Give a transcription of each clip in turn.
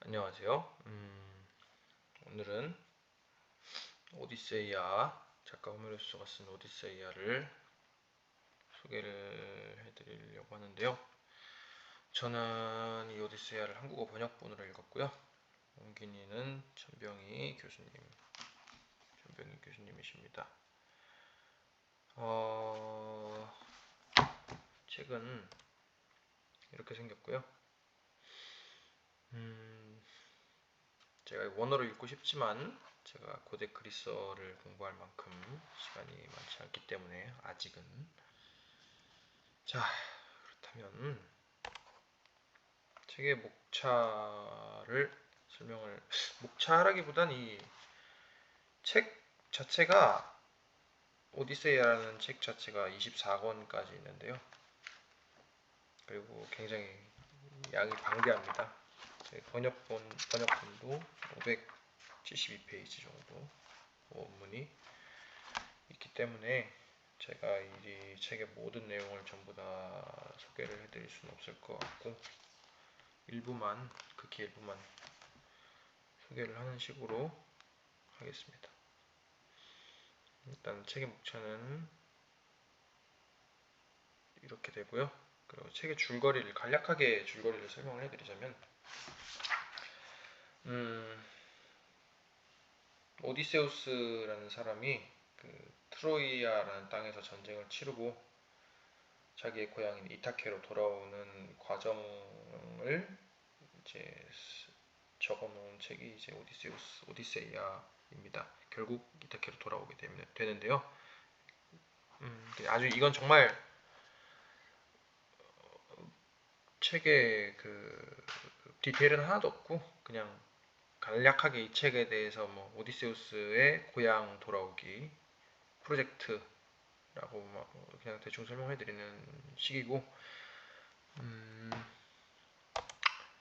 안녕하세요. 오늘은 오디세이아, 작가 호메로스가 쓴 오디세이아를 소개를 해드리려고 하는데요. 저는 이 오디세이아를 한국어 번역본으로 읽었고요. 옮긴이는 천병희 교수님이십니다. 책은 이렇게 생겼고요. 제가 원어로 읽고 싶지만 제가 고대 그리스어를 공부할 만큼 시간이 많지 않기 때문에 아직은. 자, 그렇다면 책의 목차라기보단 이 책 자체가, 오디세이아라는 책 자체가 24권까지 있는데요. 그리고 굉장히 양이 방대합니다. 번역본도 572페이지 정도 원문이 있기 때문에 제가 이 책의 모든 내용을 전부 다 소개를 해드릴 수는 없을 것 같고, 극히 일부만 소개를 하는 식으로 하겠습니다. 일단 책의 목차는 이렇게 되고요. 그리고 책의 간략하게 줄거리를 설명을 해드리자면, 오디세우스라는 사람이 트로이아라는 땅에서 전쟁을 치르고 자기의 고향인 이타케로 돌아오는 과정을 이제 적어놓은 책이 이제 오디세이아입니다. 결국 이타케로 돌아오게 되는데요. 이건 정말 책에 디테일은 하나도 없고, 그냥 간략하게 이 책에 대해서 오디세우스의 고향 돌아오기 프로젝트라고 그냥 대충 설명해드리는 식이고,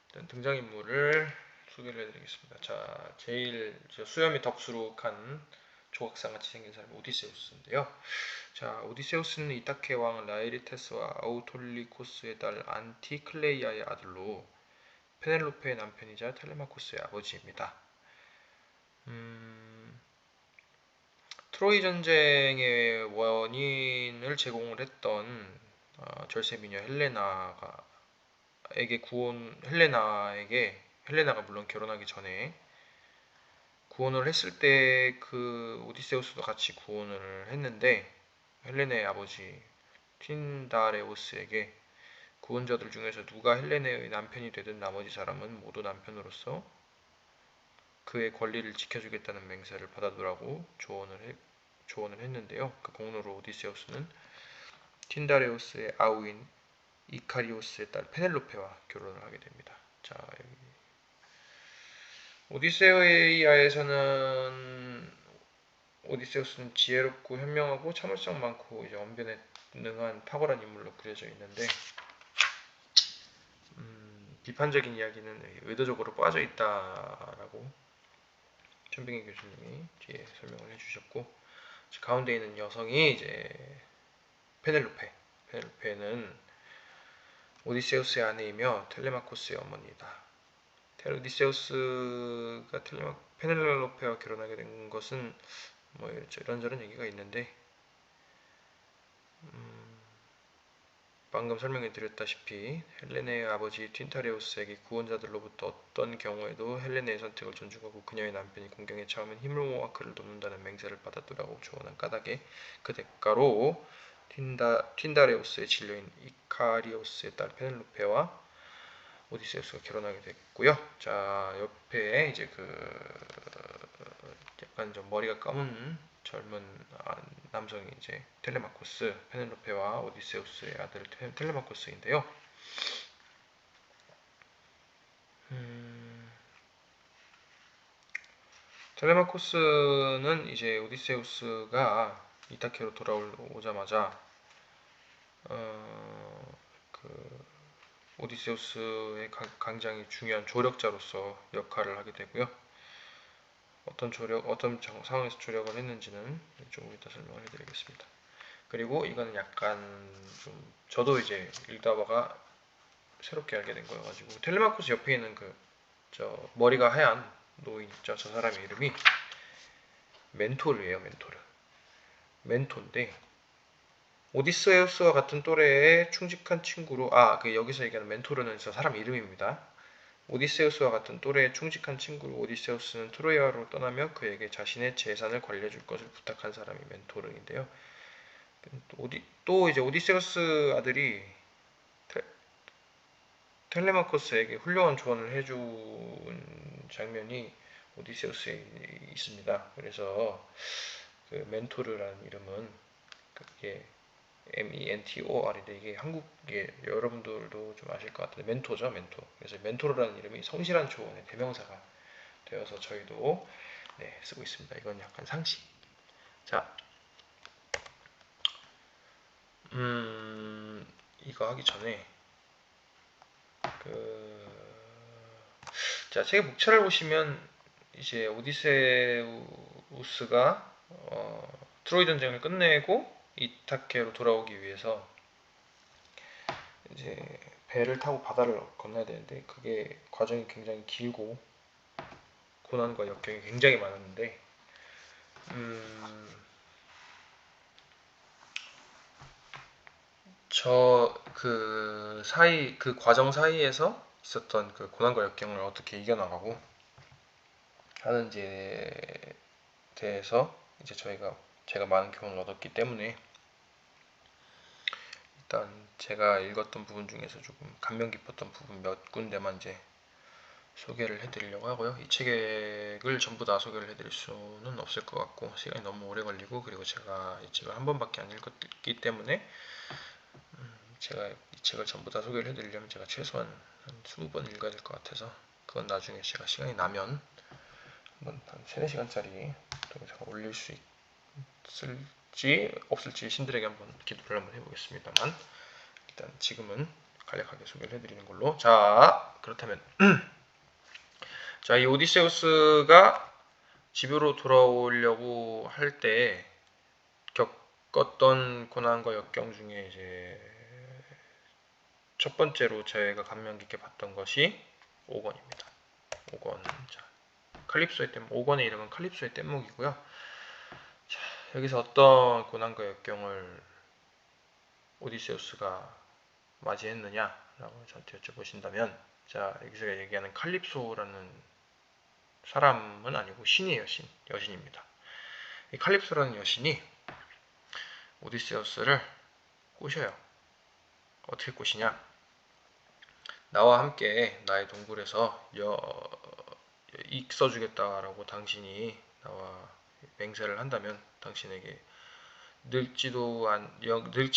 일단 등장인물을 소개를 해드리겠습니다. 자, 제일 수염이 덥수룩한 조각상같이 생긴 사람이 오디세우스인데요. 자, 오디세우스는 이타케 왕 라에리테스와 아우톨리코스의 딸 안티클레이아의 아들로 페넬로페의 남편이자 텔레마코스의 아버지입니다. 트로이 전쟁의 원인을 제공을 했던 절세미녀 헬레나가 물론 결혼하기 전에 구원을 했을 때 오디세우스도 같이 구원을 했는데, 헬레네의 아버지 틴다레우스에게 구원자들 중에서 누가 헬레네의 남편이 되든 나머지 사람은 모두 남편으로서 그의 권리를 지켜주겠다는 맹세를 받아두라고 조언을 했는데요. 그 공로로 오디세우스는 틴다레우스의 아우인 이카리오스의 딸 페넬로페와 결혼을 하게 됩니다. 자, 여기 오디세우스는 지혜롭고 현명하고 참을성 많고 이제 언변에 능한 탁월한 인물로 그려져 있는데, 비판적인 이야기는 의도적으로 빠져 있다라고 천병희 교수님이 뒤에 설명을 해주셨고, 가운데 있는 여성이 이제 페넬로페는 오디세우스의 아내이며 텔레마코스의 어머니다. 오디세우스가 페넬로페와 결혼하게 된 것은 이런저런 얘기가 있는데, 방금 설명해 드렸다시피 헬레네의 아버지 틴타레우스에게 구원자들로부터 어떤 경우에도 헬레네의 선택을 존중하고 그녀의 남편이 공경에 처하면 힘을 모아 그를 돕는다는 맹세를 받아두라고 조언한 까닭에 그 대가로 틴다레우스의 진료인 이카리오스의 딸 페넬로페와 오디세우스가 결혼하게 됐고요. 자, 옆에 이제 약간 좀 머리가 검은 젊은 남성이 이제 페넬로페와 오디세우스의 아들 텔레마코스인데요. 텔레마코스는 이제 오디세우스가 이타케로 돌아오자마자 오디세우스의 굉장히 중요한 조력자로서 역할을 하게 되고요. 어떤 상황에서 조력을 했는지는 좀 이따 설명을 해드리겠습니다. 그리고 이거는 약간 저도 이제 읽다가 새롭게 알게 된 거여가지고, 텔레마코스 옆에 있는 저 머리가 하얀 노인 있죠. 저 사람의 이름이 멘토르예요. 멘토인데 오디세우스와 같은 또래의 충직한 친구로 그 여기서 얘기하는 멘토르는 저 사람 이름입니다. 오디세우스와 같은 또래의 충직한 친구로 오디세우스는 트로이아로 떠나며 그에게 자신의 재산을 관리해 줄 것을 부탁한 사람이 멘토르인데요. 또 이제 오디세우스 아들이 텔레마코스에게 훌륭한 조언을 해준 장면이 오디세우스에 있습니다. 그래서 그 멘토르라는 이름은 그게 MENTOR인데 이게 한국에 여러분들도 좀 아실 것 같은데 멘토죠, 멘토. 그래서 멘토르라는 이름이 성실한 조언의 대명사가 되어서 저희도 쓰고 있습니다. 이건 약간 상식. 자, 이거 하기 전에 자, 책의 목차를 보시면 이제 오디세우스가 트로이 전쟁을 끝내고 이타케로 돌아오기 위해서 이제 배를 타고 바다를 건너야 되는데 그게 과정이 굉장히 길고 고난과 역경이 굉장히 많았는데 그 과정 사이에서 있었던 그 고난과 역경을 어떻게 이겨나가고 하는지에 대해서 이제 제가 많은 교훈을 얻었기 때문에 일단 제가 읽었던 부분 중에서 조금 감명 깊었던 부분 몇 군데만 이제 소개를 해드리려고 하고요. 이 책을 전부 다 소개를 해드릴 수는 없을 것 같고 시간이 너무 오래 걸리고 그리고 제가 이 책을 한 번밖에 안 읽었기 때문에 제가 이 책을 전부 다 소개를 해드리려면 제가 최소한 한 20번 읽어야 될 것 같아서 그건 나중에 제가 시간이 나면 한번 한 3, 4시간짜리 제가 올릴 수 있을지 없을지 신들에게 한번 기도를 한번 해보겠습니다만 일단 지금은 간략하게 소개를 해드리는 걸로. 자, 그렇다면 자, 이 오디세우스가 집으로 돌아오려고 할 때 겪었던 고난과 역경 중에 이제 첫 번째로 저희가 감명 깊게 봤던 것이 5권입니다. 5권. 자, 칼립소의 뗏목. 5권의 이름은 칼립소의 뗏목이고요. 자, 여기서 어떤 고난과 역경을 오디세우스가 맞이했느냐라고 저한테 여쭤보신다면, 자, 여기서 얘기하는 칼립소라는 사람은 아니고 신이에요. 여신입니다. 이 칼립소라는 여신이 오디세우스를 꼬셔요. 어떻게 꼬시냐? 나와 함께 나의 동굴에서 익 써주겠다라고 당신이 나와 맹세를 한다면 당신에게 늙지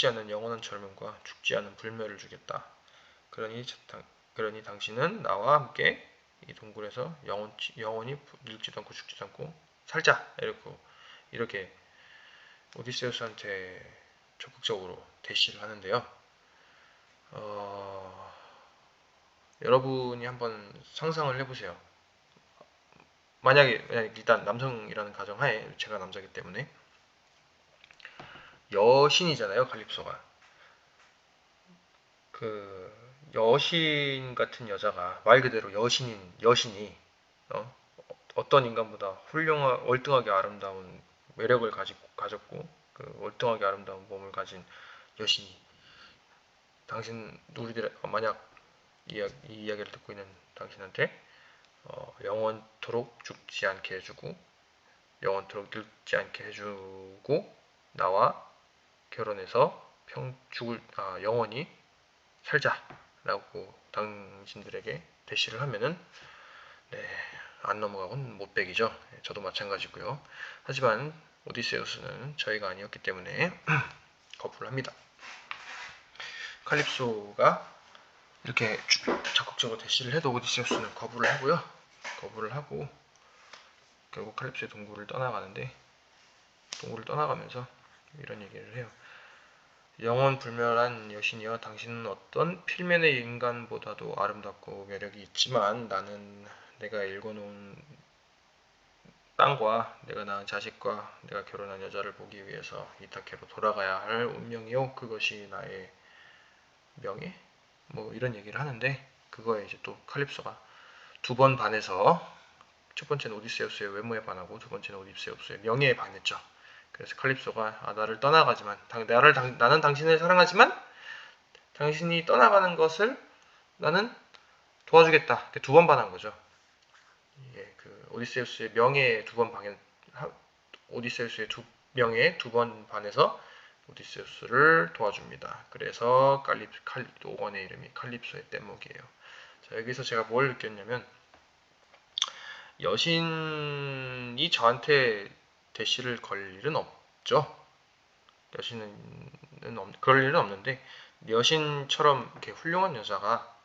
않는 영원한 젊음과 죽지 않은 불멸을 주겠다. 그러니 당신은 나와 함께 이 동굴에서 영원히 늙지도 않고 죽지도 않고 살자. 이렇게 오디세우스한테 적극적으로 대시를 하는데요. 여러분이 한번 상상을 해보세요. 만약에 일단 남성이라는 가정하에 제가 남자이기 때문에 여신이잖아요, 칼립소가. 그 여신 같은 여자가 말 그대로 여신이 어떤 인간보다 월등하게 아름다운 매력을 가졌고 그 월등하게 아름다운 몸을 가진 여신이 우리들 만약 이 이야기를 듣고 있는 당신한테 영원토록 죽지 않게 해주고 영원토록 늙지 않게 해주고 나와 결혼해서 영원히 살자라고 당신들에게 대시를 하면은 안 넘어가곤 못 베기죠. 저도 마찬가지고요. 하지만 오디세우스는 저희가 아니었기 때문에 거부를 합니다. 칼립소가 이렇게 적극적으로 대시를 해도 오디세우스는 거부를 하고 결국 칼립소의 동굴을 떠나가면서 이런 얘기를 해요. 영원 불멸한 여신이여, 당신은 어떤 필면의 인간보다도 아름답고 매력이 있지만 나는 내가 읽어놓은 땅과 내가 낳은 자식과 내가 결혼한 여자를 보기 위해서 이타케로 돌아가야 할 운명이요, 그것이 나의 명예? 뭐 이런 얘기를 하는데 그거에 이제 또 칼립소가 두 번 반해서 첫 번째는 오디세우스의 외모에 반하고 두 번째는 오디세우스의 명예에 반했죠. 그래서 칼립소가 나를 떠나가지만 나는 당신을 사랑하지만 당신이 떠나가는 것을 나는 도와주겠다. 두 번 반한 거죠. 이게 그 오디세우스의 명예에 오디세우스의 명예에 두 번 반해서 오디세우스를 도와줍니다. 그래서 5권의 이름이 칼립소의 뗏목이에요. 자, 여기서 제가 뭘 느꼈냐면 여신이 저한테 대시를 걸 일은 없죠. 그럴 일은 없는데 여신처럼 이렇게 훌륭한 여자가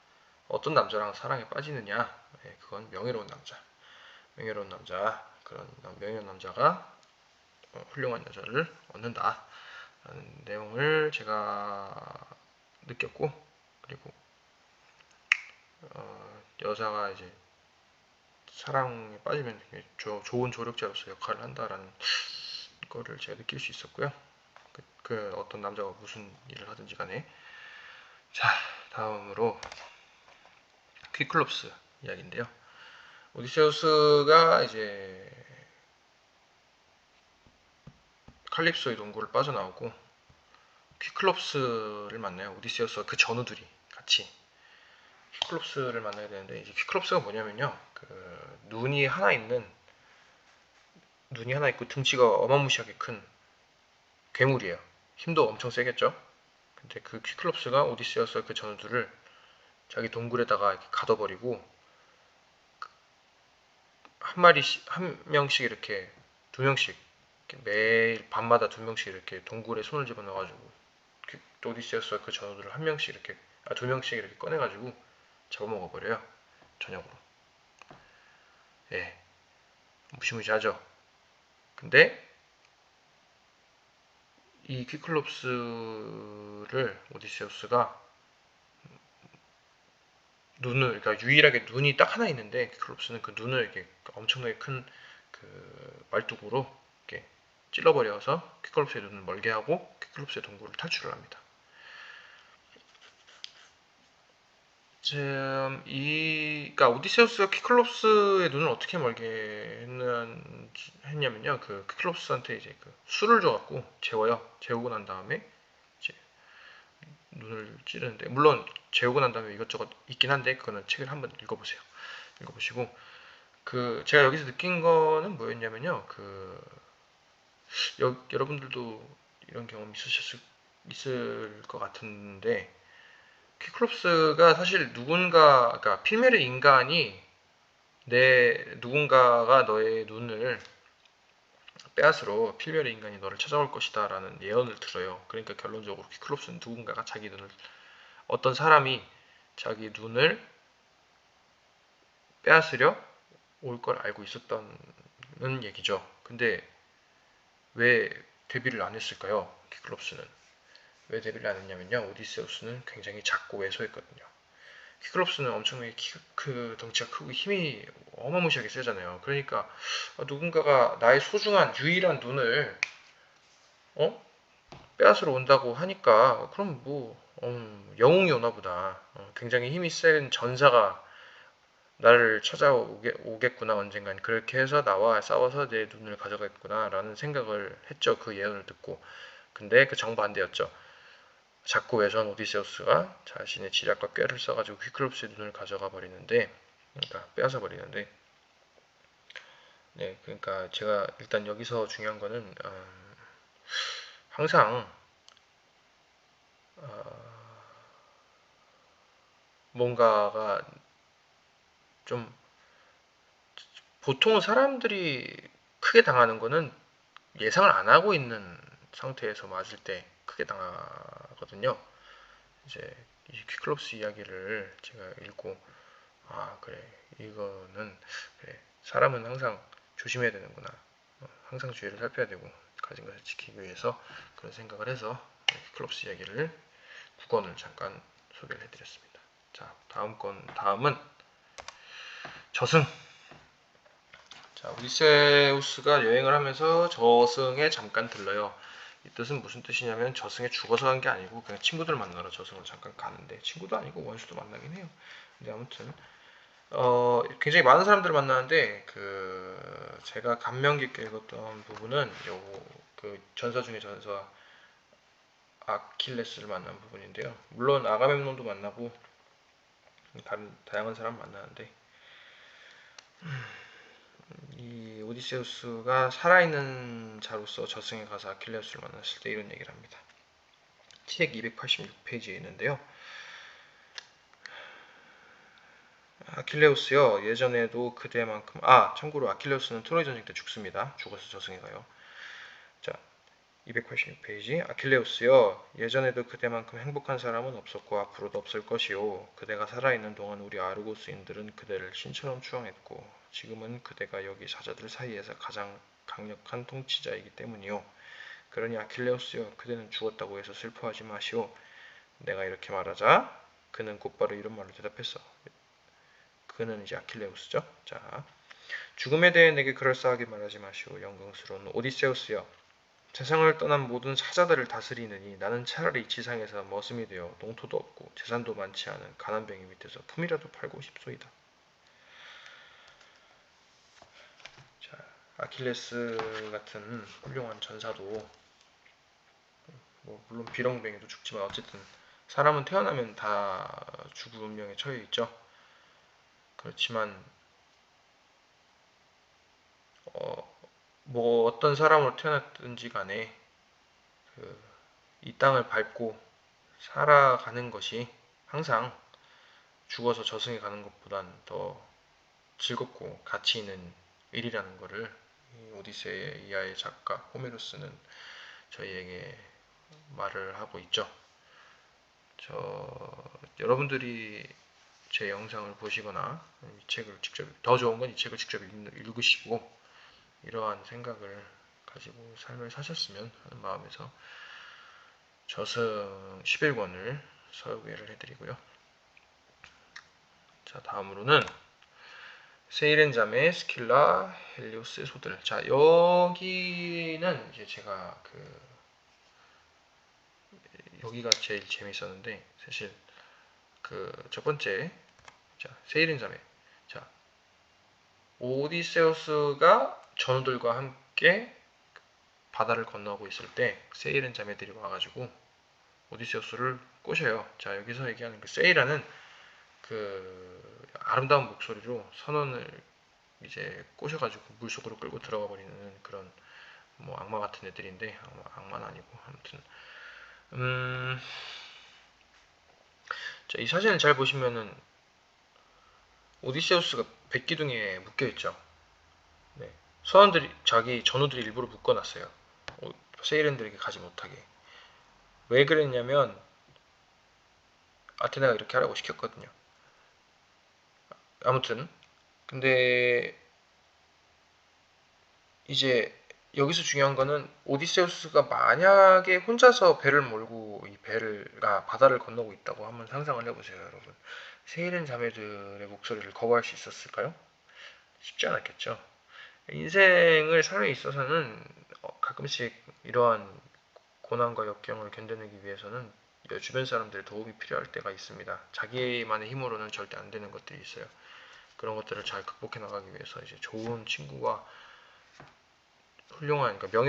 어떤 남자랑 사랑에 빠지느냐? 네, 그건 명예로운 남자. 그런 명예로운 남자가 훌륭한 여자를 얻는다. 라는 내용을 제가 느꼈고, 그리고 여자가 이제 사랑에 빠지면 좋은 조력자로서 역할을 한다라는 거를 제가 느낄 수 있었고요. 그 어떤 남자가 무슨 일을 하든지 간에. 자, 다음으로 퀴클롭스 이야기인데요. 오디세우스가 이제 칼립소의 동굴을 빠져나오고 퀴클롭스를 만나요. 오디세우스와 그 전우들이 같이 퀴클롭스를 만나야 되는데, 이제 퀴클롭스가 뭐냐면요, 그 눈이 하나 있고 등치가 어마무시하게 큰 괴물이에요. 힘도 엄청 세겠죠. 근데 그 퀴클롭스가 오디세우스와 그 전우들을 자기 동굴에다가 이렇게 가둬버리고 한 명씩 이렇게 두 명씩 매일 밤마다 두 명씩 이렇게 동굴에 손을 집어넣어가지고 오디세우스와 그 전우들을 두 명씩 이렇게 꺼내가지고 잡아먹어버려요. 저녁으로. 예, 무시무시하죠. 근데 이 퀴클롭스를 오디세우스가 그러니까 유일하게 눈이 딱 하나 있는데 퀴클롭스는 그 눈을 이렇게 엄청나게 큰 그 말뚝으로 이렇게 찔러버려서 퀴클롭스의 눈을 멀게 하고 퀴클롭스의 동굴을 탈출을 합니다. 그러니까 오디세우스가 퀴클롭스의 눈을 어떻게 멀게 했냐면요, 그 퀴클롭스한테 이제 그 술을 줘갖고 재우고 난 다음에 이제 눈을 찌르는데, 물론 재우고 난 다음에 이것저것 있긴 한데 그거는 책을 한번 읽어보시고, 그 제가 여기서 느낀 거는 뭐였냐면요, 여러분들도 이런 경험 있을 것 같은데, 퀴클롭스가 사실 그러니까 필메르 인간이 누군가가 너의 눈을 빼앗으러 필메르 인간이 너를 찾아올 것이다 라는 예언을 들어요. 그러니까 결론적으로 퀴클롭스는 누군가가 어떤 사람이 자기 눈을 빼앗으려 올 걸 알고 있었다는 얘기죠. 근데 왜 데뷔를 안 했을까요? 퀴클롭스는 왜 데뷔를 안 했냐면요, 오디세우스는 굉장히 작고 왜소했거든요. 퀴클롭스는 엄청나게 덩치가 크고 힘이 어마무시하게 세잖아요. 그러니까 누군가가 나의 소중한 유일한 눈을 빼앗으러 온다고 하니까, 그럼 뭐 영웅이 오나 보다. 굉장히 힘이 센 전사가 나를 찾아오겠구나 언젠간. 그렇게 해서 나와 싸워서 내 눈을 가져가겠구나 라는 생각을 했죠, 그 예언을 듣고. 근데 그 정반대였죠. 작고 외소한 오디세우스가 자신의 지략과 꾀를 써가지고 퀴클롭스의 눈을 그러니까 빼앗아 버리는데, 네, 그러니까 제가 일단 여기서 중요한 거는 항상 뭔가가 좀, 보통 사람들이 크게 당하는 거는 예상을 안 하고 있는 상태에서 맞을 때 크게 당하거든요. 이제 이 퀴클롭스 이야기를 제가 읽고, 그래, 이거는 그래, 사람은 항상 조심해야 되는구나, 항상 주의를 살펴야 되고 가진 것을 지키기 위해서, 그런 생각을 해서 퀴클롭스 이야기를 9권을 잠깐 소개를 해드렸습니다. 자, 다음은 저승. 자, 오디세우스가 여행을 하면서 저승에 잠깐 들러요. 이 뜻은 무슨 뜻이냐면, 저승에 죽어서 간 게 아니고 그냥 친구들 만나러 저승을 잠깐 가는데, 친구도 아니고 원수도 만나긴 해요. 근데 아무튼 굉장히 많은 사람들을 만나는데 제가 감명 깊게 읽었던 부분은 그 전사 중에 전사 아킬레스를 만난 부분인데요. 물론 아가멤논도 만나고 다른 다양한 사람 만나는데 이 오디세우스가 살아있는 자로서 저승에 가서 아킬레우스를 만났을 때 이런 얘기를 합니다. 책 286페이지에 있는데요. 아킬레우스요, 예전에도 그대만큼 참고로 아킬레우스는 트로이 전쟁 때 죽습니다. 죽어서 저승에 가요. 자, 286페이지. 아킬레우스요, 예전에도 그대만큼 행복한 사람은 없었고 앞으로도 없을 것이요, 그대가 살아있는 동안 우리 아르고스인들은 그대를 신처럼 추앙했고 지금은 그대가 여기 사자들 사이에서 가장 강력한 통치자이기 때문이요. 그러니 아킬레우스요, 그대는 죽었다고 해서 슬퍼하지 마시오. 내가 이렇게 말하자 그는 곧바로 이런 말로 대답했어. 그는 이제 아킬레우스죠. 자, 죽음에 대해 내게 그럴싸하게 말하지 마시오. 영광스러운 오디세우스여, 세상을 떠난 모든 사자들을 다스리느니 나는 차라리 지상에서 머슴이 되어 농토도 없고 재산도 많지 않은 가난뱅이 밑에서 품이라도 팔고 싶소이다. 자, 아킬레스 같은 훌륭한 전사도 물론 비렁뱅이도 죽지만 어쨌든 사람은 태어나면 다 죽을 운명에 처해 있죠. 그렇지만 어떤 사람으로 태어났든지 간에 이 땅을 밟고 살아가는 것이 항상 죽어서 저승에 가는 것보단 더 즐겁고 가치 있는 일이라는 것을 오디세이아의 작가 호메로스는 저희에게 말을 하고 있죠. 여러분들이 제 영상을 보시거나 이 책을 직접, 더 좋은 건 이 책을 직접 읽으시고 이러한 생각을 가지고 삶을 사셨으면 하는 마음에서 저승 11권을 소개를 해드리고요. 자, 다음으로는 세이렌 자매, 스킬라, 헬리오스의 소들. 자, 여기는 이제 제가 여기가 제일 재밌었는데 사실 첫 번째, 자, 세이렌 자매. 자, 오디세우스가 전우들과 함께 바다를 건너고 있을 때 세이렌 자매들이 와가지고 오디세우스를 꼬셔요. 자, 여기서 얘기하는 세이라는 아름다운 목소리로 선원을 이제 꼬셔가지고 물속으로 끌고 들어가 버리는 그런 악마 같은 애들인데, 악마는 아니고 아무튼 자, 이 사진을 잘 보시면은 오디세우스가 백기둥에 묶여있죠. 네. 선원들이, 자기 전우들이 일부러 묶어놨어요. 세이렌들에게 가지 못하게. 왜 그랬냐면 아테네가 이렇게 하라고 시켰거든요. 아무튼 근데 이제 여기서 중요한 거는 오디세우스가 만약에 혼자서 배를 몰고 이 배가 바다를 건너고 있다고 한번 상상을 해보세요, 여러분. 세이렌 자매들의 목소리를 거부할 수 있었을까요? 쉽지 않았겠죠. 인생을 삶에 있어서는 가끔씩 이러한 고난과 역경을 견뎌내기 위해서는 주변 사람들의 도움이 필요할 때가 있습니다. 자기만의 힘으로는 절대 안 되는 것들이 있어요. 그런 것들을 잘 극복해 나가기 위해서 이제 좋은 친구와 훌륭한, 그러니까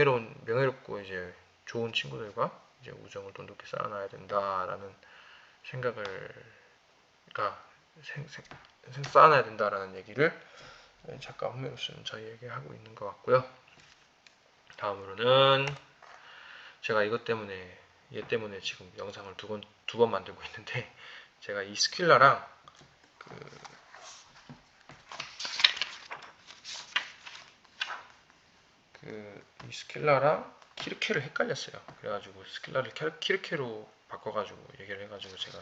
명예롭고 이제 좋은 친구들과 이제 우정을 돈독히 쌓아놔야 된다라는 생각을, 그러니까 쌓아놔야 된다라는 얘기를 작가 호메로스는 저희에게 하고 있는 것 같고요. 다음으로는 제가 얘 때문에 지금 영상을 두 번 만들고 있는데, 제가 이 스킬라랑 이 스킬라랑 키르케를 헷갈렸어요. 그래가지고 스킬라를 키르케로 바꿔가지고 얘기를 해가지고 제가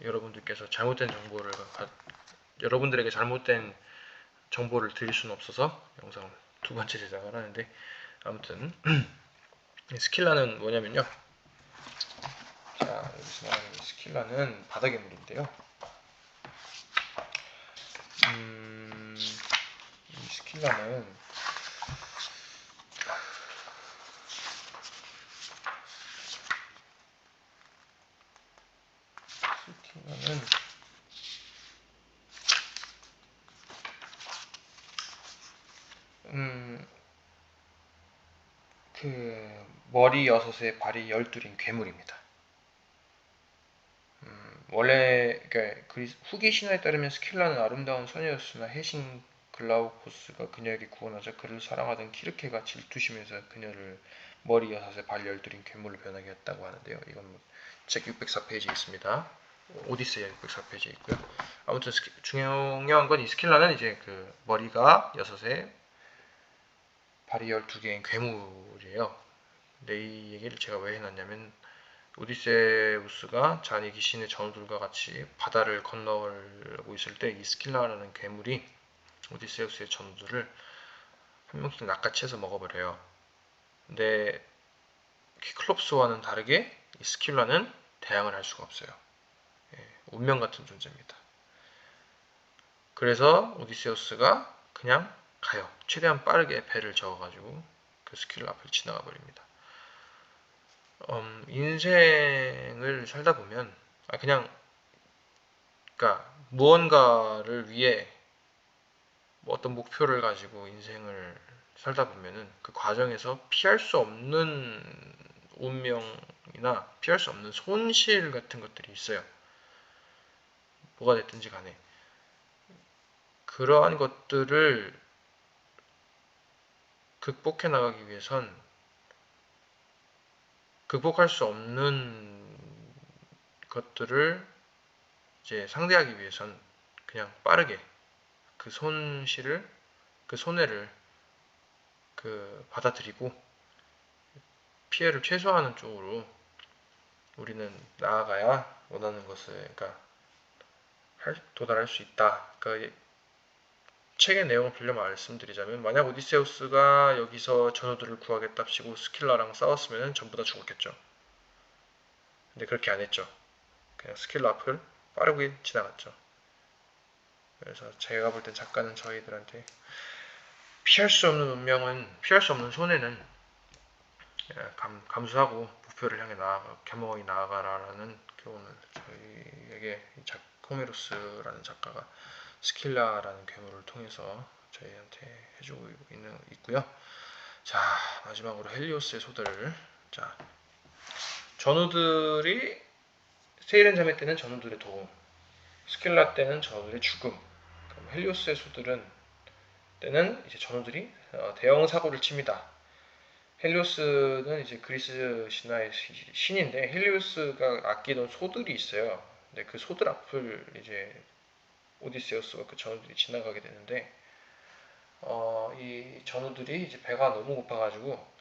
여러분들께서 여러분들에게 잘못된 정보를 드릴 수는 없어서 영상을 두 번째 제작을 하는데, 아무튼 스킬라는 뭐냐면요. 자, 여기서 말하는 스킬라는 바다 괴물인데요. 이 스킬라는 그 머리 6에 발이 12인 괴물입니다. 원래 후기 신화에 따르면 스킬라는 아름다운 소녀였으나 해신 글라우코스가 그녀에게 구원하자 그를 사랑하던 키르케가 질투심에서 그녀를 머리 6에 발 12인 괴물로 변하게 했다고 하는데요. 이건 책 604페이지에 있습니다. 오디세이아 604페이지에 있고요. 아무튼 중요한 건 이 스킬라는 이제 그 머리가 6에 발이 12개인 괴물이에요. 근데 이 얘기를 제가 왜 해놨냐면 오디세우스가 자기 귀신의 전우들과 같이 바다를 건너고 있을 때 이 스킬라라는 괴물이 오디세우스의 전우들을 한 명씩 낚아채서 먹어버려요. 근데 키클롭스와는 다르게 이 스킬라는 대항을 할 수가 없어요. 운명 같은 존재입니다. 그래서 오디세우스가 그냥 가요. 최대한 빠르게 배를 저어가지고 그 스킬라 앞을 지나가 버립니다. 인생을 살다 보면 그러니까 무언가를 위해 어떤 목표를 가지고 인생을 살다 보면은 그 과정에서 피할 수 없는 운명이나 피할 수 없는 손실 같은 것들이 있어요. 뭐가 됐든지 간에 그러한 것들을 극복해 나가기 위해선 극복할 수 없는 것들을 이제 상대하기 위해선 그냥 빠르게 그 손실을 그 손해를 받아들이고 피해를 최소화하는 쪽으로 우리는 나아가야 원하는 것을 도달할 수 있다. 그러니까 책의 내용을 빌려 말씀드리자면 만약 오디세우스가 여기서 전우들을 구하겠답시고 스킬라랑 싸웠으면 전부 다 죽었겠죠. 근데 그렇게 안 했죠. 그냥 스킬라 앞을 빠르게 지나갔죠. 그래서 제가 볼 땐 작가는 저희들한테 피할 수 없는 운명은 피할 수 없는 손해는 감수하고 목표를 향해 겸허히 나아가라라는 교훈을 저희에게 호메로스라는 작가가 스킬라라는 괴물을 통해서 저희한테 해주고 있고요. 자, 마지막으로 헬리오스의 소들. 자, 전우들이 세이렌 자매 때는 전우들의 도움, 스킬라 때는 전우들의 죽음. 그럼 헬리오스의 소들은 때는 이제 전우들이 대형 사고를 칩니다. 헬리오스는 이제 그리스 신화의 신인데 헬리오스가 아끼던 소들이 있어요. 근데 그 소들 앞을 이제 오디세우스와 그 전우들이 지나가게 되는데 이 전우들이 이제 배가 너무 고파가지고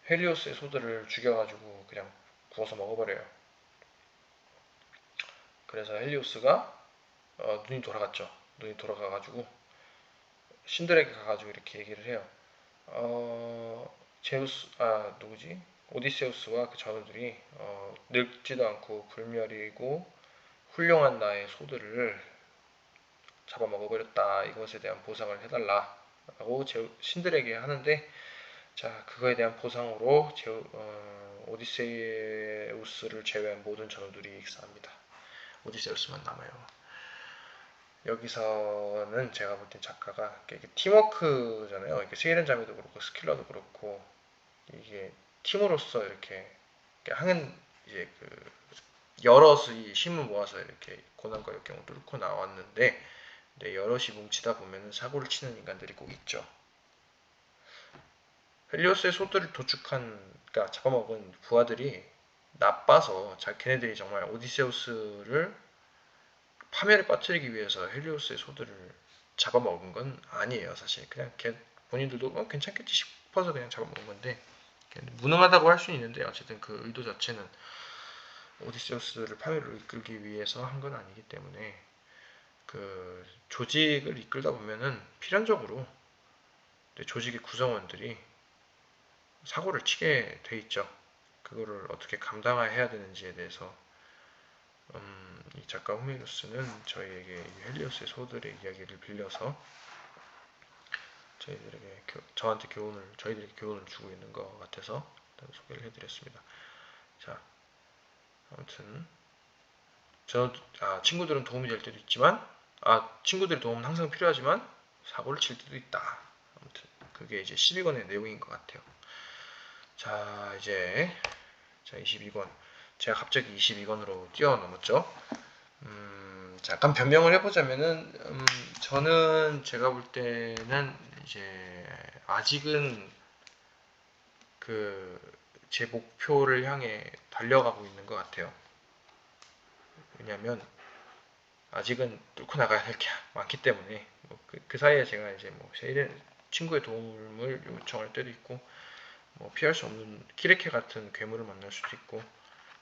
헬리오스의 소들을 죽여가지고 그냥 구워서 먹어버려요. 그래서 헬리오스가 눈이 돌아갔죠. 눈이 돌아가가지고 신들에게 가가지고 이렇게 얘기를 해요. 누구지? 오디세우스와 그 전우들이 늙지도 않고 불멸이고 훌륭한 나의 소들을 잡아먹어버렸다. 이것에 대한 보상을 해달라라고 신들에게 하는데, 자, 그거에 대한 보상으로 오디세우스를 제외한 모든 전우들이 익사합니다. 오디세우스만 남아요. 여기서는 제가 볼 땐 작가가 이게 팀워크잖아요. 이게 세이렌 자매도 그렇고 스킬러도 그렇고 이게 팀으로서 이렇게 하는 이제 여럿이 힘을 모아서 이렇게 고난과 역경을 뚫고 나왔는데 여럿이 뭉치다 보면 사고를 치는 인간들이 꼭 있죠. 헬리오스의 소들을 그러니까 잡아먹은 부하들이 나빠서 걔네들이 정말 오디세우스를 파멸에 빠뜨리기 위해서 헬리오스의 소들을 잡아먹은 건 아니에요. 사실 그냥 본인들도 괜찮겠지 싶어서 그냥 잡아먹은 건데 무능하다고 할 수는 있는데 어쨌든 그 의도 자체는 오디세우스를 파멸로 이끌기 위해서 한 건 아니기 때문에 그 조직을 이끌다 보면은 필연적으로 조직의 구성원들이 사고를 치게 돼 있죠. 그거를 어떻게 감당해야 되는지에 대해서 이 작가 호메로스는 저희에게 헬리오스의 소들의 이야기를 빌려서 저희들에게 교훈을 주고 있는 것 같아서 소개를 해드렸습니다. 자, 아무튼 친구들은 도움이 될 때도 있지만 친구들의 도움은 항상 필요하지만 사고를 칠 때도 있다. 아무튼 그게 이제 12권의 내용인 것 같아요. 자, 이제 22권. 제가 갑자기 22권으로 뛰어넘었죠. 자, 약간 변명을 해보자면은 저는 제가 볼 때는 이제 아직은 제 목표를 향해 달려가고 있는 것 같아요. 왜냐면 아직은 뚫고 나가야 될 게 많기 때문에 그 사이에 제가 이제 친구의 도움을 요청할 때도 있고 피할 수 없는 키레케 같은 괴물을 만날 수도 있고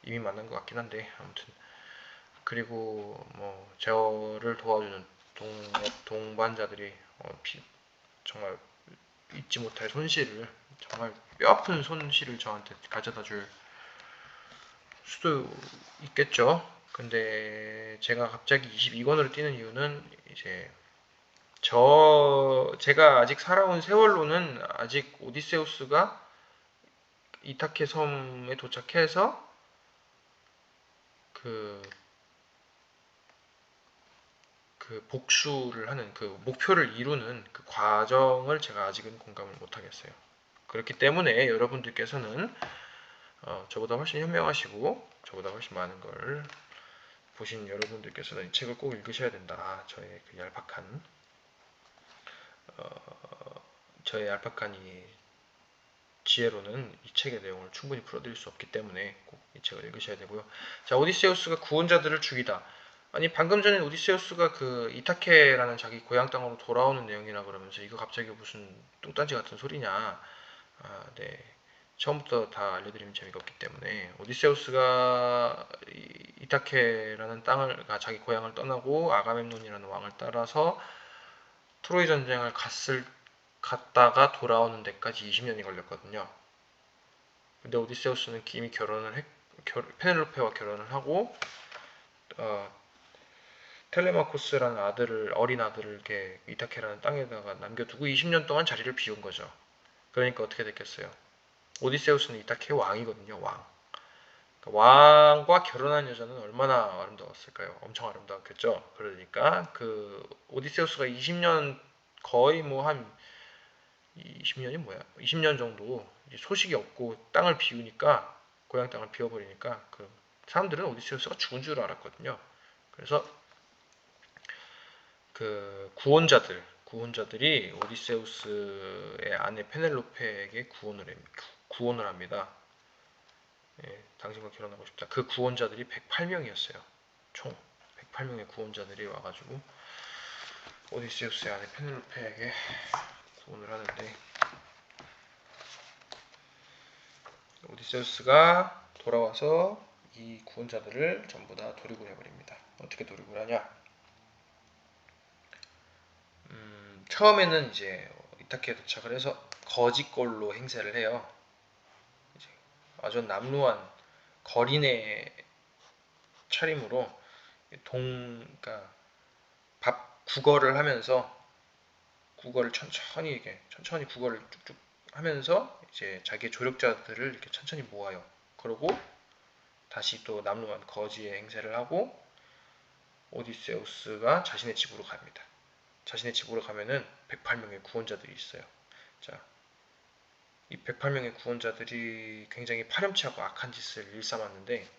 이미 만난 것 같긴 한데 아무튼 그리고 저를 도와주는 동반자들이 정말 잊지 못할 손실을 정말 뼈아픈 손실을 저한테 가져다 줄 수도 있겠죠. 근데 제가 갑자기 22권으로 뛰는 이유는 이제 제가 아직 살아온 세월로는 아직 오디세우스가 이타케 섬에 도착해서 그 복수를 하는 그 목표를 이루는 그 과정을 제가 아직은 공감을 못하겠어요. 그렇기 때문에 여러분들께서는 저보다 훨씬 현명하시고 저보다 훨씬 많은 걸 보신 여러분들께서는 이 책을 꼭 읽으셔야 된다. 저의 얄팍한 이 지혜로는 이 책의 내용을 충분히 풀어드릴 수 없기 때문에 꼭 이 책을 읽으셔야 되고요. 자, 오디세우스가 구원자들을 죽이다. 아니, 방금 전에 오디세우스가 그 이타케라는 자기 고향 땅으로 돌아오는 내용이라 그러면서 이거 갑자기 무슨 뚱딴지 같은 소리냐. 네. 처음부터 다 알려드리면 재미가 없기 때문에 오디세우스가 이타케라는 땅을 자기 고향을 떠나고 아가멤논이라는 왕을 따라서 트로이 전쟁을 갔다가 돌아오는 데까지 20년이 걸렸거든요. 근데 오디세우스는 이미 페넬로페와 결혼을 하고 텔레마코스라는 어린 아들을 이렇게 이타케라는 땅에다가 남겨두고 20년 동안 자리를 비운 거죠. 그러니까 어떻게 됐겠어요? 오디세우스는 이타케의 왕이거든요. 왕. 그러니까 왕과 결혼한 여자는 얼마나 아름다웠을까요? 엄청 아름다웠겠죠. 그러니까 그 오디세우스가 20년 거의 한 20년이 뭐야? 20년 정도 소식이 없고 땅을 비우니까 고향 땅을 비워버리니까 그 사람들은 오디세우스가 죽은 줄 알았거든요. 그래서 그 구원자들이 오디세우스의 아내 페넬로페에게 구원을 합니다. 예, 당신과 결혼하고 싶다. 그 구원자들이 108명이었어요. 총 108명의 구원자들이 와가지고 오디세우스의 아내 페넬로페에게 구원을 하는데 오디세우스가 돌아와서 이 구원자들을 전부 다 도륙을 해버립니다. 어떻게 도륙을 하냐? 처음에는 이제 이타케에 도착을 해서 거지꼴로 행세를 해요. 이제 아주 남루한 거린의 차림으로 그러니까 국어를 하면서 국어를 천천히 국어를 쭉쭉 하면서 이제 자기의 조력자들을 이렇게 천천히 모아요. 그리고 다시 또 남루한 거지의 행세를 하고 오디세우스가 자신의 집으로 갑니다. 자신의 집으로 가면은 108명의 구원자들이 있어요. 자, 이 108명의 구원자들이 굉장히 파렴치하고 악한 짓을 일삼았는데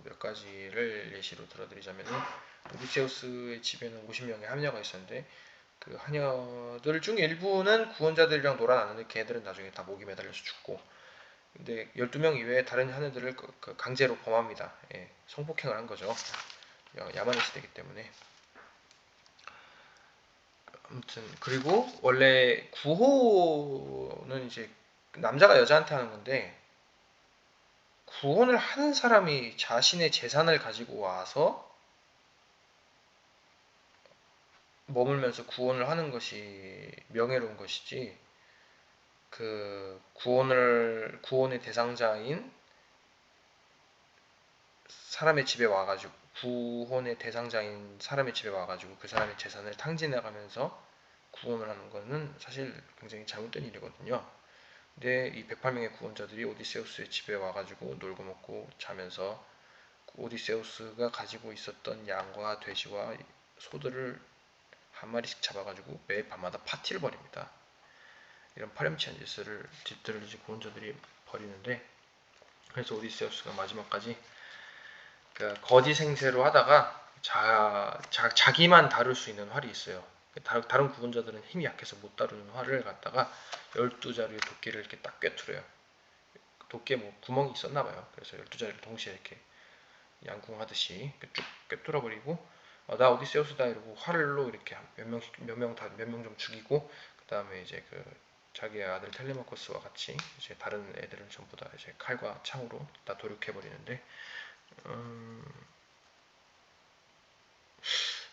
몇 가지를 예시로 들어드리자면은 오디세우스의 집에는 50명의 하녀가 있었는데 그 하녀들 중 일부는 구원자들이랑 놀아나는데 걔들은 나중에 다 목이 매달려서 죽고 근데 12명 이외에 다른 하녀들을 강제로 범합니다. 예, 성폭행을 한 거죠. 야만의 시대이기 때문에. 아무튼 그리고 원래 구호는 이제 남자가 여자한테 하는 건데 구원을 하는 사람이 자신의 재산을 가지고 와서 머물면서 구원을 하는 것이 명예로운 것이지 그 구원의 대상자인 사람의 집에 와가지고 구원의 대상자인 사람의 집에 와가지고 그 사람의 재산을 탕진해가면서 구원을 하는 것은 사실 굉장히 잘못된 일이거든요. 근데 이 108명의 구원자들이 오디세우스의 집에 와가지고 놀고 먹고 자면서 오디세우스가 가지고 있었던 양과 돼지와 소들을 한 마리씩 잡아가지고 매일 밤마다 파티를 벌입니다. 이런 파렴치한 짓들을 이제 구원자들이 벌이는데, 그래서 오디세우스가 마지막까지 그 거짓 생세로 하다가 자기만 다룰 수 있는 활이 있어요. 다른 구원자들은 힘이 약해서 못 다루는 활을 갖다가 12자루의 도끼를 이렇게 딱 꿰뚫어요. 도끼에 뭐 구멍이 있었나 봐요. 그래서 12자루를 동시에 이렇게 양궁하듯이 쭉 꿰뚫어버리고, 나 오디세우스다 이러고 활로 이렇게 몇 명 좀 죽이고, 그 다음에 이제 그 자기의 아들 텔레마코스와 같이 이제 다른 애들을 전부 다 이제 칼과 창으로 다 도륙해버리는데,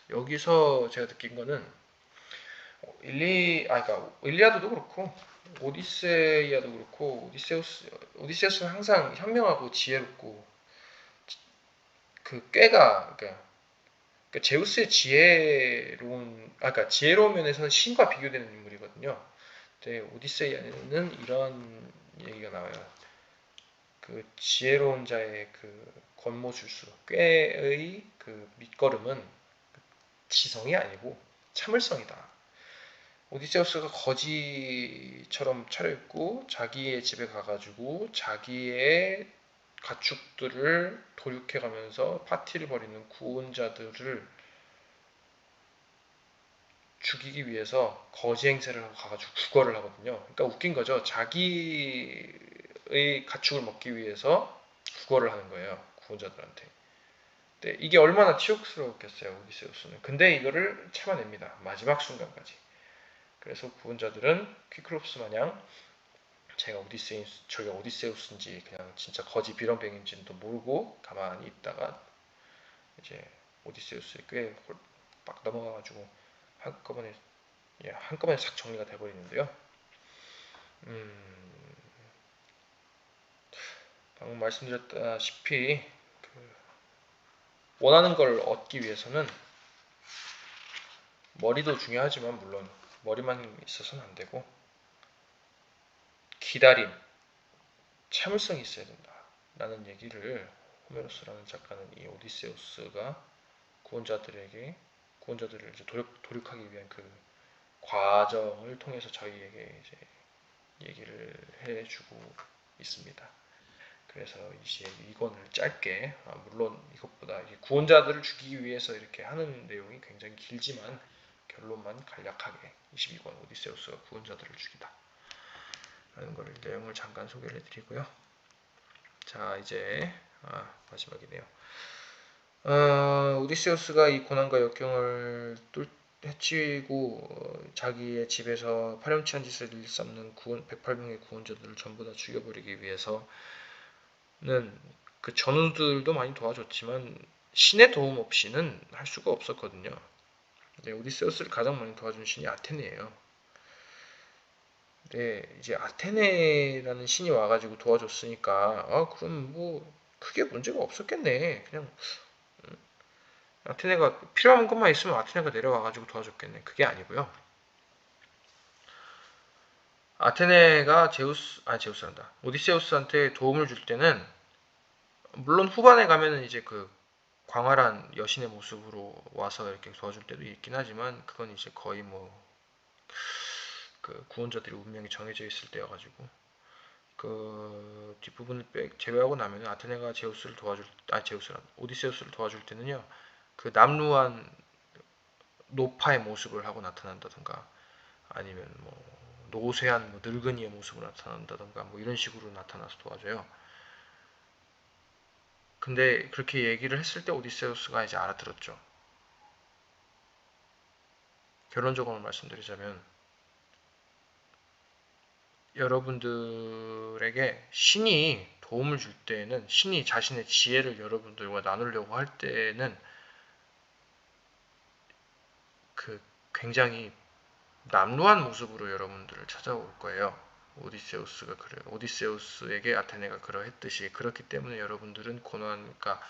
여기서 제가 느낀 거는 그러니까 일리아드도 그렇고 오디세이아도 그렇고 오디세우스는 항상 현명하고 지혜롭고 그 그러니까 제우스의 그러니까 지혜로운 면에서는 신과 비교되는 인물이거든요. 근데 오디세이아는 이런 얘기가 나와요. 그 지혜로운 자의 그 권모술수, 꾀의 그 밑거름은 지성이 아니고 참을성이다. 오디세우스가 거지처럼 차려입고 자기의 집에 가가지고 자기의 가축들을 도륙해가면서 파티를 벌이는 구원자들을 죽이기 위해서 거지 행세를 하고 가가지고 구걸을 하거든요. 그러니까 웃긴 거죠. 자기의 가축을 먹기 위해서 구걸을 하는 거예요. 구원자들한테. 근데 이게 얼마나 치욕스러웠겠어요, 오디세우스는. 근데 이거를 참아냅니다. 마지막 순간까지. 그래서 구원자들은 퀴클롭스 마냥 저게 오디세우스인지 그냥 진짜 거지 비렁뱅인지도 모르고 가만히 있다가 이제 오디세우스의 꾀에 빡 넘어가가지고 한꺼번에 한꺼번에 싹 정리가 돼버리는데요. 방금 말씀드렸다시피 원하는 걸 얻기 위해서는 머리도 중요하지만 물론 머리만 있어서는 안 되고 기다림, 참을성이 있어야 된다 라는 얘기를 호메로스라는 작가는 이 오디세우스가 구원자들을 이제 도륙하기 위한 그 과정을 통해서 저희에게 이제 얘기를 해주고 있습니다. 그래서 이제 이권을 짧게, 물론 이것보다 구원자들을 죽이기 위해서 이렇게 하는 내용이 굉장히 길지만 결론만 간략하게 22권 오디세우스가 구원자들을 죽이다 라는 걸 내용을 잠깐 소개를 해드리고요. 자, 이제 마지막이네요. 오디세우스가 이 고난과 역경을 해치고 자기의 집에서 파렴치한 짓을 일삼는 108명의 구원자들을 전부 다 죽여버리기 위해서는 그 전우들도 많이 도와줬지만 신의 도움 없이는 할 수가 없었거든요. 네, 오디세우스를 가장 많이 도와준 신이 아테네예요. 네, 이제 아테네라는 신이 와가지고 도와줬으니까 그럼 뭐 크게 문제가 없었겠네. 그냥 아테네가 필요한 것만 있으면 아테네가 내려와가지고 도와줬겠네. 그게 아니고요. 아테네가 제우스란다. 오디세우스한테 도움을 줄 때는 물론 후반에 가면은 이제 그 광활한 여신의 모습으로 와서 이렇게 도와줄 때도 있긴 하지만 그건 이제 거의 뭐 그 구원자들이 운명이 정해져 있을 때여가지고 그 뒷부분을 제외하고 나면 아테네가 오디세우스를 도와줄 때는요 그 남루한 노파의 모습을 하고 나타난다든가 아니면 뭐 노쇠한 늙은이의 모습으로 나타난다든가 뭐 이런 식으로 나타나서 도와줘요. 근데 그렇게 얘기를 했을 때 오디세우스가 이제 알아들었죠. 결론적으로 말씀드리자면 여러분들에게 신이 도움을 줄 때에는 신이 자신의 지혜를 여러분들과 나누려고 할 때에는 그 굉장히 남루한 모습으로 여러분들을 찾아올 거예요. 오디세우스가 그래요. 오디세우스에게 아테네가 그러했듯이 그렇기 때문에 여러분들은 그러니까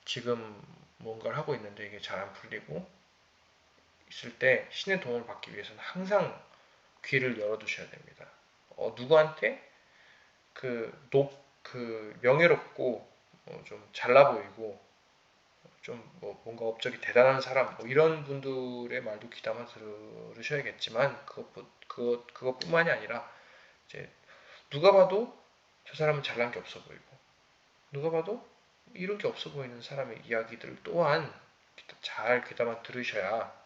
지금 뭔가를 하고 있는데 이게 잘 안 풀리고 있을 때 신의 도움을 받기 위해서는 항상 귀를 열어두셔야 됩니다. 누구한테 그 명예롭고 좀 잘나 보이고 좀 뭐 뭔가 업적이 대단한 사람 뭐 이런 분들의 말도 귀담아 들으셔야겠지만 그것뿐만이 아니라 이제 누가 봐도 저 사람은 잘난 게 없어 보이고 누가 봐도 이런 게 없어 보이는 사람의 이야기들 또한 잘 귀담아 들으셔야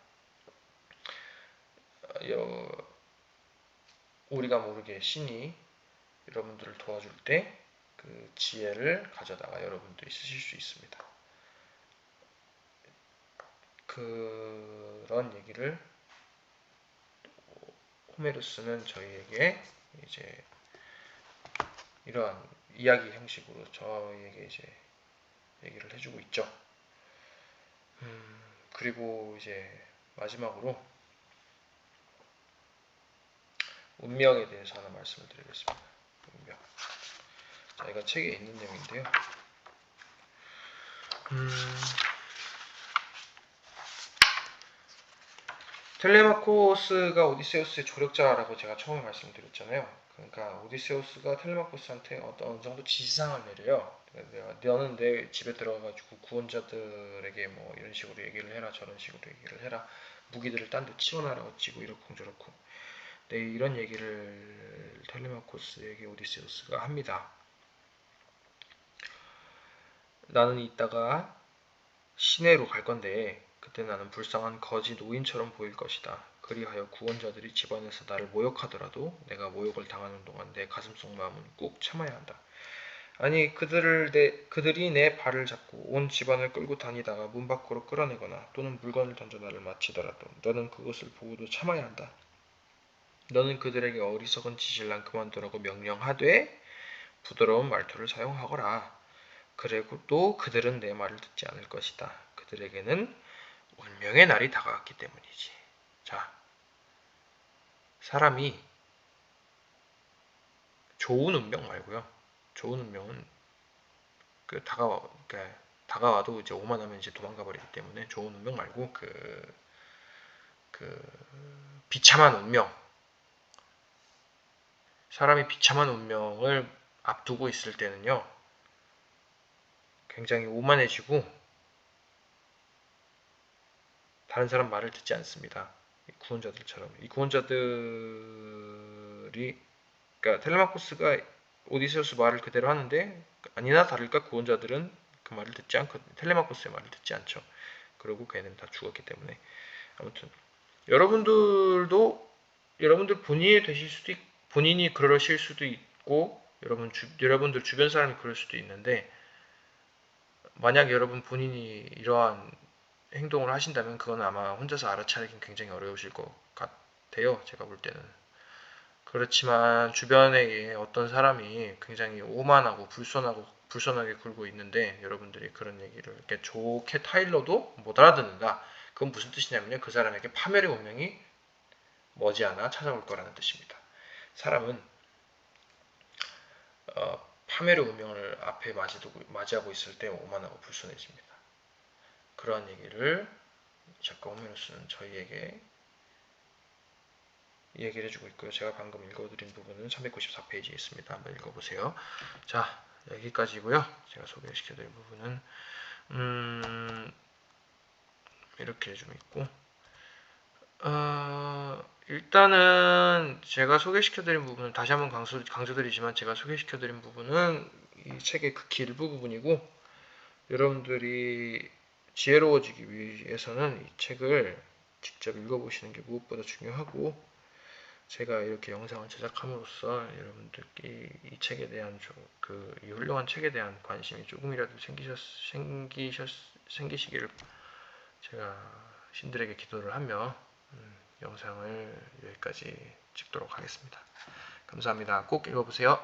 우리가 모르게 신이 여러분들을 도와줄 때 그 지혜를 가져다가 여러분들이 쓰실 수 있습니다. 그런 얘기를 호메루스는 저희에게 이제 이러한 이야기 형식으로 저희에게 이제 얘기를 해주고 있죠. 그리고 이제 마지막으로 운명에 대해서 하나 말씀을 드리겠습니다. 운명. 자, 이건 책에 있는 내용인데요. 텔레마코스가 오디세우스의 조력자라고 제가 처음에 말씀드렸잖아요. 그러니까 오디세우스가 텔레마코스한테 어느 정도 지시사항을 내려요. 너는 내 집에 들어가가지고 구원자들에게 뭐 이런 식으로 얘기를 해라, 저런 식으로 얘기를 해라, 무기들을 딴 데 치워놔라고 치고 이렇고 저렇고. 네, 이런 얘기를 텔레마코스에게 오디세우스가 합니다. 나는 이따가 시내로 갈 건데 그때 나는 불쌍한 거지 노인처럼 보일 것이다. 그리하여 구원자들이 집안에서 나를 모욕하더라도 내가 모욕을 당하는 동안 내 가슴속 마음은 꾹 참아야 한다. 아니 그들이 내 발을 잡고 온 집안을 끌고 다니다가 문 밖으로 끌어내거나 또는 물건을 던져 나를 마치더라도 너는 그것을 보고도 참아야 한다. 너는 그들에게 어리석은 짓을 난 그만두라고 명령하되 부드러운 말투를 사용하거라. 그리고 또 그들은 내 말을 듣지 않을 것이다. 그들에게는 운명의 날이 다가왔기 때문이지. 자, 사람이 좋은 운명 말고요. 좋은 운명은 다가와도 이제 오만하면 이제 도망가 버리기 때문에 좋은 운명 말고 비참한 운명. 사람이 비참한 운명을 앞두고 있을 때는요. 굉장히 오만해지고 다른 사람 말을 듣지 않습니다. 이 구원자들처럼. 이 구원자들이 그러니까 텔레마코스가 오디세우스 말을 그대로 하는데 아니나 다를까 구원자들은 그 말을 듣지 않거든요. 텔레마코스의 말을 듣지 않죠. 그리고 걔는 다 죽었기 때문에. 아무튼 여러분들도 여러분들 본인이 그러실 수도 있고 여러분들 주변 사람이 그럴 수도 있는데 만약 여러분 본인이 이러한 행동을 하신다면 그건 아마 혼자서 알아차리긴 굉장히 어려우실 것 같아요. 제가 볼 때는. 그렇지만 주변에 어떤 사람이 굉장히 오만하고 불손하게 굴고 있는데 여러분들이 그런 얘기를 이렇게 좋게 타일러도 못 알아듣는다. 그건 무슨 뜻이냐면요. 그 사람에게 파멸의 운명이 머지않아 찾아올 거라는 뜻입니다. 사람은 파멸의 운명을 앞에 맞이하고 있을 때 오만하고 불손해집니다. 그러한 얘기를 작가 호메로스는 저희에게 얘기를 해주고 있고요. 제가 방금 읽어드린 부분은 394페이지에 있습니다. 한번 읽어보세요. 자, 여기까지고요. 제가 소개시켜드릴 부분은 이렇게 좀 있고 일단은 제가 소개시켜드린 부분은 다시 한번 강조드리지만 제가 소개시켜드린 부분은 이 책의 극히 일부 부분이고 여러분들이 지혜로워지기 위해서는 이 책을 직접 읽어보시는 게 무엇보다 중요하고 제가 이렇게 영상을 제작함으로써 여러분들께 이 책에 대한 이 훌륭한 책에 대한 관심이 조금이라도 생기시기를 제가 신들에게 기도를 하며 영상을 여기까지 찍도록 하겠습니다. 감사합니다. 꼭 읽어보세요.